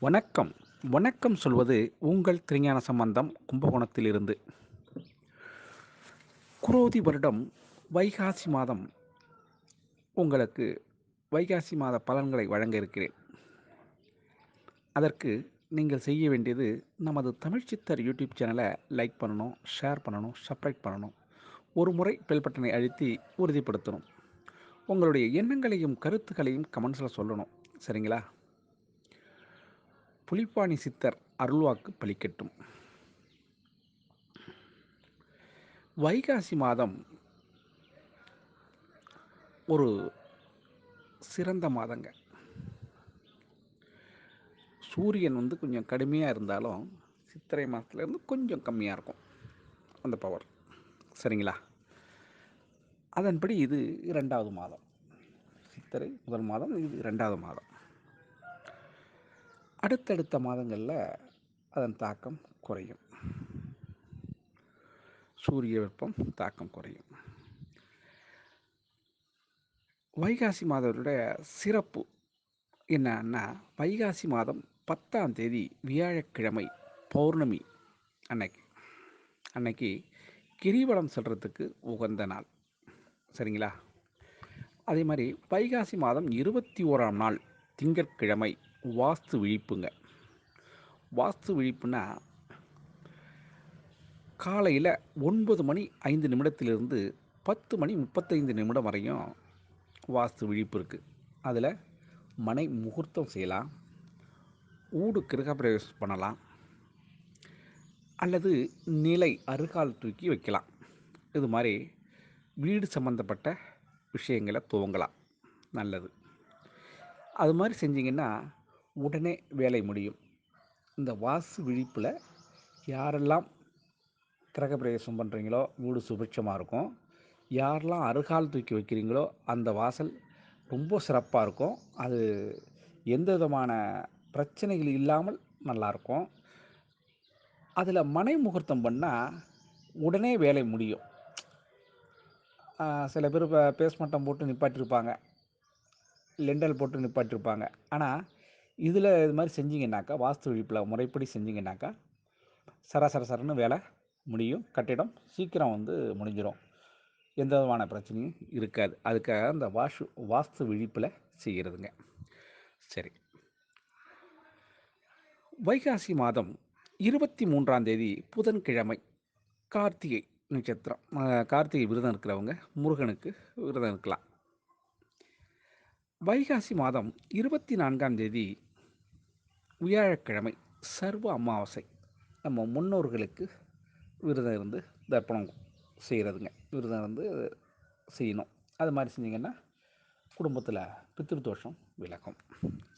வணக்கம். வணக்கம் சொல்வது உங்கள் திருஞான சம்பந்தம் கும்பகோணத்திலிருந்து. குரோதி வருடம் வைகாசி மாதம் உங்களுக்கு வைகாசி மாத பலன்களை வழங்க இருக்கிறேன். அதற்கு நீங்கள் செய்ய வேண்டியது நமது தமிழ் சித்தர் யூடியூப் சேனலை லைக் பண்ணணும், ஷேர் பண்ணணும், சப்ஸ்கிரைப் பண்ணணும். ஒரு முறை பெல் பட்டனை அழுத்தி உறுதிப்படுத்தணும். உங்களுடைய எண்ணங்களையும் கருத்துக்களையும் கமெண்ட்ஸில் சொல்லணும். சரிங்களா? புலிப்பாணி சித்தர் அருள்வாக்கு பலிக்கட்டும். வைகாசி மாதம் ஒரு சிறந்த மாதங்க. சூரியன் கொஞ்சம் கடுமையாக இருந்தாலும் சித்திரை மாதத்துலேருந்து கொஞ்சம் கம்மியாக இருக்கும் அந்த பவர். சரிங்களா? அதன்படி இது 2வது மாதம். சித்திரை முதல் மாதம், இது 2வது மாதம். அடுத்தடுத்த மாதங்களில் அதன் தாக்கம் குறையும். சூரிய வெப்பம் தாக்கம் குறையும். வைகாசி மாதத்துடைய சிறப்பு என்னன்னா, வைகாசி மாதம் 10ஆம் தேதி வியாழக்கிழமை பௌர்ணமி அன்னைக்கு அன்னைக்கு கிரிவலம் செல்றதுக்கு உகந்த நாள். சரிங்களா? அதே மாதிரி வைகாசி மாதம் 21ஆம் நாள் திங்கட்கிழமை வாஸ்து விழிப்புங்க. வாஸ்து விழிப்புனா காலையில் 9:05 10:35 வரையும் வாஸ்து விழிப்பு இருக்குது. அதில் மனை முகூர்த்தம் செய்யலாம், ஊடு கிரகப்பிரவேசம் பண்ணலாம், அல்லது நிலை அருகால் தூக்கி வைக்கலாம். இது மாதிரி வீடு சம்மந்தப்பட்ட விஷயங்களை துவங்கலாம். நல்லது. அது மாதிரி செஞ்சிங்கன்னா உடனே வேலை முடியும். இந்த வாஸ்து விழிப்பில் யாரெல்லாம் கிரகப்பிரவேசம் பண்ணுறீங்களோ வீடு சுபிட்சமாக இருக்கும். யாரெல்லாம் அருகால் தூக்கி வைக்கிறீங்களோ அந்த வாசல் ரொம்ப சிறப்பாக இருக்கும். அது எந்த விதமான பிரச்சனைகள் இல்லாமல் நல்லாயிருக்கும். அதில் மனை முகூர்த்தம் பண்ணால் உடனே வேலை முடியும். சில பேர் இப்போ பேஸ்மட்டம் போட்டு நிப்பாட்டியிருப்பாங்க, லெண்டல் போட்டு நிப்பாட்டியிருப்பாங்க. ஆனால் இதில் இது மாதிரி செஞ்சிங்கனாக்கா, வாஸ்து விழிப்பில் முறைப்படி செஞ்சிங்கனாக்கா சரசரன்னு வேலை முடியும். கட்டிடம் சீக்கிரம் முடிஞ்சிடும். எந்த விதமான பிரச்சனையும் இருக்காது. அதுக்காக அந்த வாஸ்து விழிப்பில் செய்கிறதுங்க. சரி. வைகாசி மாதம் 23ஆம் தேதி புதன்கிழமை கார்த்திகை நட்சத்திரம். கார்த்திகை விரதம் இருக்கிறவங்க முருகனுக்கு விரதம் இருக்கலாம். வைகாசி மாதம் 24ஆம் தேதி வியாழக்கிழமை சர்வ அமாவாசை. நம்ம முன்னோர்களுக்கு விரதம் இருந்து தர்ப்பணம் செய்கிறதுங்க. விரதம் இருந்து செய்யணும். அது மாதிரி செஞ்சிங்கன்னா குடும்பத்தில் பித்ருதோஷம் விலகும்.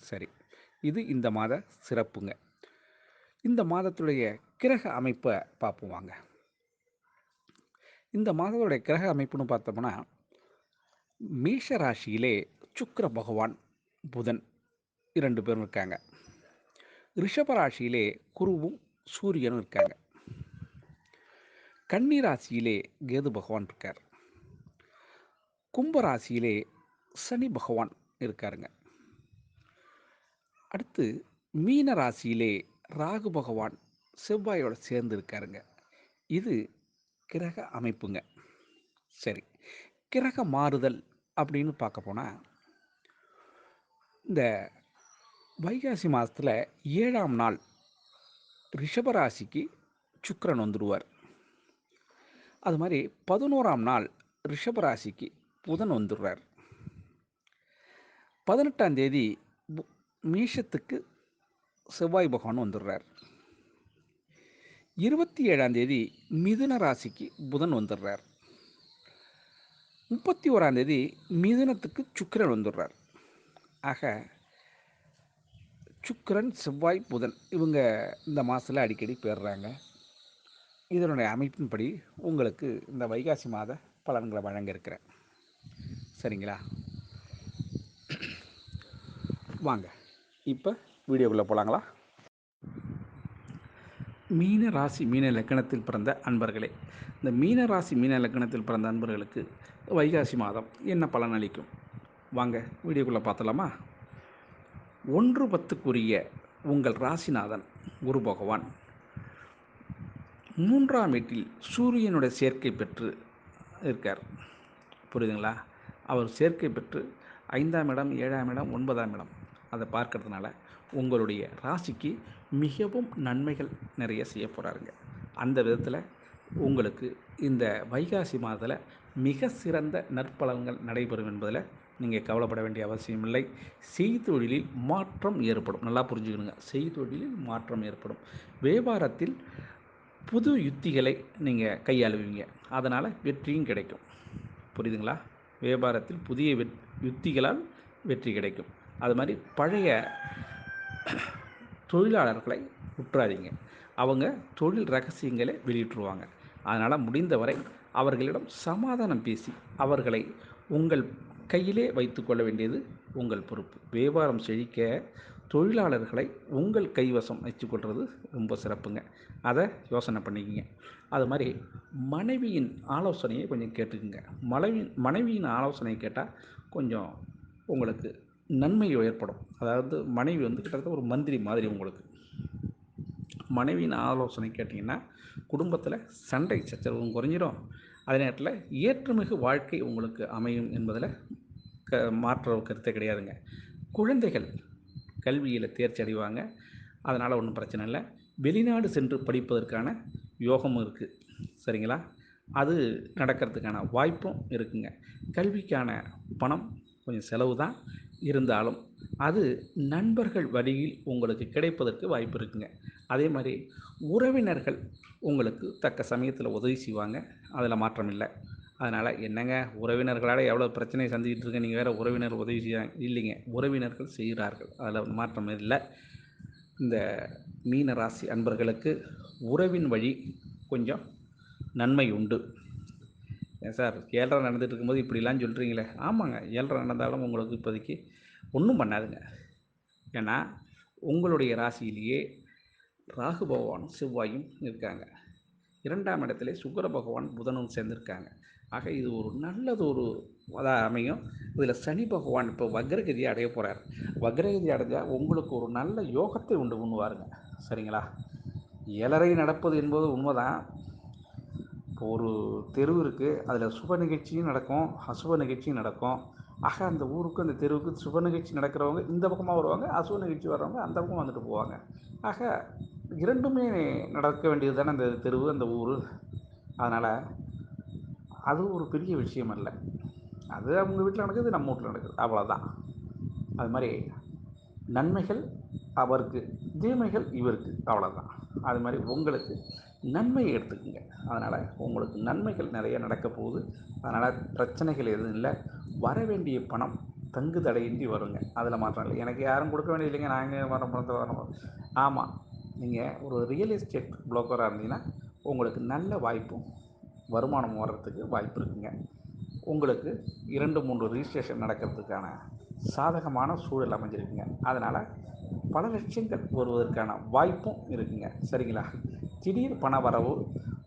சரி, இது இந்த மாத சிறப்புங்க. இந்த மாதத்துடைய கிரக அமைப்பை பார்ப்போம் வாங்க. இந்த மாதத்துடைய கிரக அமைப்புன்னு பார்த்தோம்னா, மேஷ ராசியிலே சுக்கிர பகவான், புதன் 2 பேரும் இருக்காங்க. ரிஷப ராசியிலே குருவும் சூரியனும் இருக்காங்க. கன்னி ராசியிலே கேது பகவான் இருக்கார். கும்பராசியிலே சனி பகவான் இருக்காருங்க. அடுத்து மீன ராசியிலே ராகு பகவான் செவ்வாயோட சேர்ந்து இருக்காருங்க. இது கிரக அமைப்புங்க. சரி, கிரக மாறுதல் அப்படின்னு பார்க்க போனால், இந்த வைகாசி மாதத்தில் 7ஆம் நாள் ரிஷபராசிக்கு சுக்கிரன் வந்துடுவார். அது மாதிரி 11ஆம் நாள் ரிஷபராசிக்கு புதன் வந்துடுறார். 18ஆம் தேதி மேஷத்துக்கு செவ்வாய் பகவான் வந்துடுறார். 27ஆம் தேதி மிதுன ராசிக்கு புதன் வந்துடுறார். 31ஆம் தேதி மிதுனத்துக்கு சுக்கிரன் வந்துடுறார். ஆக சுக்கிரன், செவ்வாய், புதன் இவங்க இந்த மாதத்தில் அடிக்கடி போயிடுறாங்க. இதனுடைய அமைப்பின்படி உங்களுக்கு இந்த வைகாசி மாத பலன்களை வழங்க இருக்கிறேன். சரிங்களா? வாங்க இப்போ வீடியோக்குள்ளே போகலாங்களா? மீன ராசி மீன லக்கணத்தில் பிறந்த அன்பர்களே, இந்த மீன ராசி மீன லக்கணத்தில் பிறந்த அன்பர்களுக்கு வைகாசி மாதம் என்ன பலன் அளிக்கும்? வாங்க வீடியோக்குள்ளே பார்த்தலாமா? 1/10க்குரிய உங்கள் ராசிநாதன் குரு பகவான் 3ஆம் வீட்டில் சூரியனுடைய சேர்க்கை பெற்று இருக்கார். புரியுதுங்களா? அவர் சேர்க்கை பெற்று 5ஆம் இடம், 7ஆம் இடம், 9ஆம் இடம் அதை பார்க்கறதுனால உங்களுடைய ராசிக்கு மிகவும் நன்மைகள் நிறைய செய்ய போகிறாருங்க. அந்த விதத்தில் உங்களுக்கு இந்த வைகாசி மாதத்தில் மிக சிறந்த நற்பலன்கள் நடைபெறும் என்பதில் நீங்கள் கவலைப்பட வேண்டிய அவசியமில்லை. செய்தொழிலில் மாற்றம் ஏற்படும். நல்லா புரிஞ்சுக்கணுங்க. செய்தொழிலில் மாற்றம் ஏற்படும். வியாபாரத்தில் புது யுத்திகளை நீங்கள் கையாளுவீங்க. அதனால் வெற்றியும் கிடைக்கும். புரியுதுங்களா? வியாபாரத்தில் புதிய யுத்திகளால் வெற்றி கிடைக்கும். அது மாதிரி பழைய தொழிலாளர்களை விட்டுறாதீங்க. அவங்க தொழில் ரகசியங்களை வெளியிட்டுருவாங்க. அதனால் முடிந்தவரை அவர்களிடம் சமாதானம் பேசி அவர்களை உங்கள் கையிலே வைத்து கொள்ள வேண்டியது உங்கள் பொறுப்பு. வியாபாரம் செழிக்க தொழிலாளர்களை உங்கள் கைவசம் வச்சுக்கொள்வது ரொம்ப சிறப்புங்க. அதை யோசனை பண்ணிக்கங்க. அது மாதிரி மனைவியின் ஆலோசனையை கொஞ்சம் கேட்டுக்குங்க. மனைவியின் ஆலோசனை கேட்டால் கொஞ்சம் உங்களுக்கு நன்மை ஏற்படும். அதாவது மனைவி கிட்டத்தட்ட ஒரு மந்திரி மாதிரி. உங்களுக்கு மனைவியின் ஆலோசனை கேட்டிங்கன்னா குடும்பத்தில் சண்டை சச்சரவும் குறைஞ்சிடும். அதே நேரத்தில் ஏற்றுமிகு வாழ்க்கை உங்களுக்கு அமையும் என்பதில் மாற்ற கருத்தே கிடையாதுங்க. குழந்தைகள் கல்வியில் தேர்ச்சி அடைவாங்க. அதனால் ஒன்றும் பிரச்சனை இல்லை. வெளிநாடு சென்று படிப்பதற்கான யோகமும் இருக்குது. சரிங்களா? அது நடக்கிறதுக்கான வாய்ப்பும் இருக்குங்க. கல்விக்கான பணம் கொஞ்சம் செலவு தான் இருந்தாலும் அது நண்பர்கள் வழியில் உங்களுக்கு கிடைப்பதற்கு வாய்ப்பு இருக்குங்க. அதே மாதிரி உறவினர்கள் உங்களுக்கு தக்க சமயத்தில் உதவி செய்வாங்க. அதில் மாற்றம் இல்லை. அதனால் என்னங்க, உறவினர்களால் எவ்வளோ பிரச்சனையை சந்திக்கிட்டு இருக்கேன், நீங்கள் வேறு உறவினர் உதவி செய்ய இல்லைங்க. உறவினர்கள் செய்கிறார்கள். அதில் மாற்றம் இல்லை. இந்த மீன ராசி அன்பர்களுக்கு உறவின் வழி கொஞ்சம் நன்மை உண்டு. ஏன் சார், 7.5 நடந்துகிட்டு இருக்கும்போது இப்படிலாம் சொல்கிறீங்களே? ஆமாங்க, 7.5 நடந்தாலும் உங்களுக்கு இப்போதைக்கு ஒன்றும் பண்ணாதுங்க. ஏன்னா உங்களுடைய ராசியிலேயே ராகு பகவானும் செவ்வாயும் இருக்காங்க. 2ஆம் இடத்துல சுக்கிர பகவான் புதனும் சேர்ந்துருக்காங்க. ஆக இது ஒரு நல்லது ஒரு அமையும். இதில் சனி பகவான் இப்போ வக்ரகதியை அடைய போகிறார். வக்ரகதி அடைஞ்சால் உங்களுக்கு ஒரு நல்ல யோகத்தை உண்டு பண்ணுவாருங்க. சரிங்களா? 7.5 நடப்பது என்பது உண்மைதான். இப்போ ஒரு தெரு இருக்குது, அதில் சுப நிகழ்ச்சியும் நடக்கும், அசுப நிகழ்ச்சியும் நடக்கும். ஆக அந்த ஊருக்கு அந்த தெருவுக்கு சுப நிகழ்ச்சி நடக்கிறவங்க இந்த பக்கமாக வருவாங்க, அசுப நிகழ்ச்சி வர்றவங்க அந்த பக்கம் வந்துட்டு போவாங்க. ஆக இரண்டுமே நடக்க வேண்டியது தானே அந்த தெருவு, அந்த ஊர். அதனால் அது ஒரு பெரிய விஷயம் அல்ல. அது அவங்க வீட்டில் நடக்குது, நம்ம வீட்டில் நடக்குது, அவ்வளோதான். அது மாதிரி நன்மைகள் அவருக்கு, தீமைகள் இவருக்கு, அவ்வளோதான். அது மாதிரி உங்களுக்கு நன்மையை எடுத்துக்கோங்க. அதனால் உங்களுக்கு நன்மைகள் நிறைய நடக்க போகுது. அதனால் பிரச்சனைகள் எதுவும் இல்லை. வர வேண்டிய பணம் தங்கு தடையின்றி வருங்க. அதில் மாற்றம் இல்லை. எனக்கு யாரும் கொடுக்க வேண்டியது இல்லைங்க, நாங்கள் வர பணத்தை வரணும். ஆமாம், நீங்கள் ஒரு ரியல் எஸ்டேட் புரோக்கராக இருந்தீங்கன்னா உங்களுக்கு நல்ல வாய்ப்பும் வருமானம் வர்றதுக்கு வாய்ப்பு இருக்குங்க. உங்களுக்கு 2-3 ரிஜிஸ்ட்ரேஷன் நடக்கிறதுக்கான சாதகமான சூழல் அமைஞ்சிருக்குங்க. அதனால் பல லட்சங்கள் வருவதற்கான வாய்ப்பும் இருக்குங்க. சரிங்களா? திடீர் பண வரவு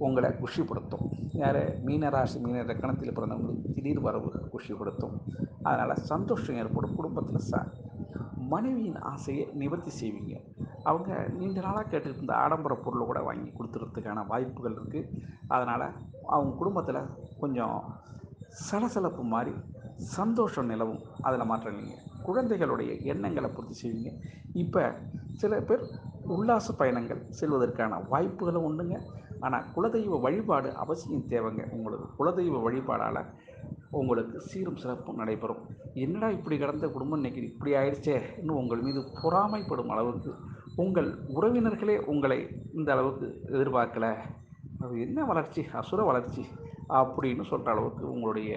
உங்களை குஷிப்படுத்தும். யார்? மீனராசி மீன லக்கணத்தில் பிறந்தவங்களுக்கு திடீர் வரவு குஷிப்படுத்தும். அதனால் சந்தோஷம் ஏற்படும். குடும்பத்தில் மனைவியின் ஆசையை நிவர்த்தி செய்வீங்க. அவங்க நீண்ட நாளாக கேட்டுட்டு இருந்த ஆடம்பர பொருளை கூட வாங்கி கொடுத்துறதுக்கான வாய்ப்புகள் இருக்குது. அதனால் அவங்க குடும்பத்தில் கொஞ்சம் சலசலப்பு மாதிரி சந்தோஷம் நிலவும். அதில் மாற்றம் இல்லைங்க. குழந்தைகளுடைய எண்ணங்களை பூர்த்தி செய்வீங்க. இப்போ சில பேர் உல்லாச பயணங்கள் செல்வதற்கான வாய்ப்புகளும் உண்டுங்க. ஆனால் குலதெய்வ வழிபாடு அவசியம் தேவைங்க. உங்களுக்கு குலதெய்வ வழிபாடால் உங்களுக்கு சீரும் சிறப்பும் நடைபெறும். என்னடா இப்படி கிடந்த குடும்பம் இன்னைக்கு இப்படி ஆயிடுச்சே, இன்னும் உங்கள் மீது பொறாமைப்படும் அளவுக்கு உங்கள் உறவினர்களே உங்களை இந்த அளவுக்கு எதிர்பார்க்கல, அது என்ன வளர்ச்சி, அசுர வளர்ச்சி அப்படின்னு சொல்கிற அளவுக்கு உங்களுடைய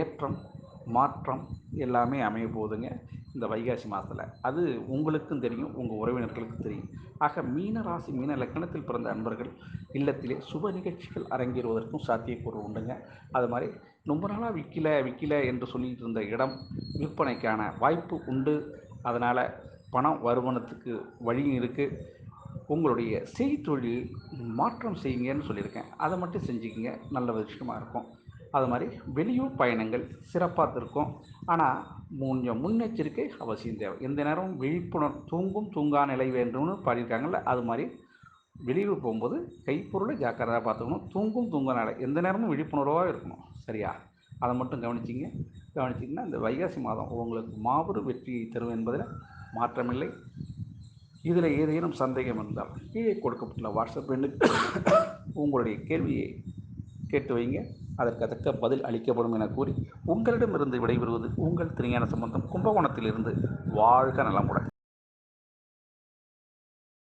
ஏற்றம் மாற்றம் எல்லாமே அமைய போகுதுங்க இந்த வைகாசி மாதத்தில். அது உங்களுக்கும் தெரியும், உங்கள் உறவினர்களுக்கும் தெரியும். ஆக மீன ராசி மீன லக்கணத்தில் பிறந்த அன்பர்கள் இல்லத்திலே சுப நிகழ்ச்சிகள் அரங்கேறுவதற்கும் சாத்தியக்கூறு உண்டுங்க. அது மாதிரி ரொம்ப நாளாக விற்கல என்று சொல்லிட்டு இருந்த இடம் விற்பனைக்கான வாய்ப்பு உண்டு. அதனால் பணம் வருமானத்துக்கு வழியும் இருக்குது. உங்களுடைய செய்தொழில் மாற்றம் செய்யுங்கன்னு சொல்லியிருக்கேன். அதை மட்டும் செஞ்சுக்கிங்க, நல்ல விஷயமாக இருக்கும். அது மாதிரி வெளியூர் பயணங்கள் சிறப்பாக இருக்கும். ஆனால் கொஞ்சம் முன்னெச்சரிக்கை அவசியம் தேவை. எந்த நேரமும் விழிப்புணர்வு, தூங்கும் தூங்கா நிலை வேண்டும்னு பாடியிருக்காங்கல்ல, அது மாதிரி வெளியூர் போகும்போது கைப்பொருளை ஜாக்கிரதையாக பார்த்துக்கணும். தூங்கும் தூங்கா நிலை, எந்த நேரமும் விழிப்புணர்வாக இருக்கணும். சரியா? அதை மட்டும் கவனிச்சிங்கன்னா இந்த வைகாசி மாதம் உங்களுக்கு மாபெரும் வெற்றியை தரும் என்பதில் மாற்றமில்லை. இதில் ஏதேனும் சந்தேகம் இருந்தால் கீழே கொடுக்கப்பட்டுள்ள வாட்ஸ்அப் எண்ணுக்கு உங்களுடைய கேள்வியை கேட்டு வைங்க. அதற்கு தக்க பதில் அளிக்கப்படும் என கூறி உங்களிடமிருந்து விடைபெறுவது உங்கள் திருஞான சம்பந்தம், கும்பகோணத்திலிருந்து. வாழ்க நலமுடன்.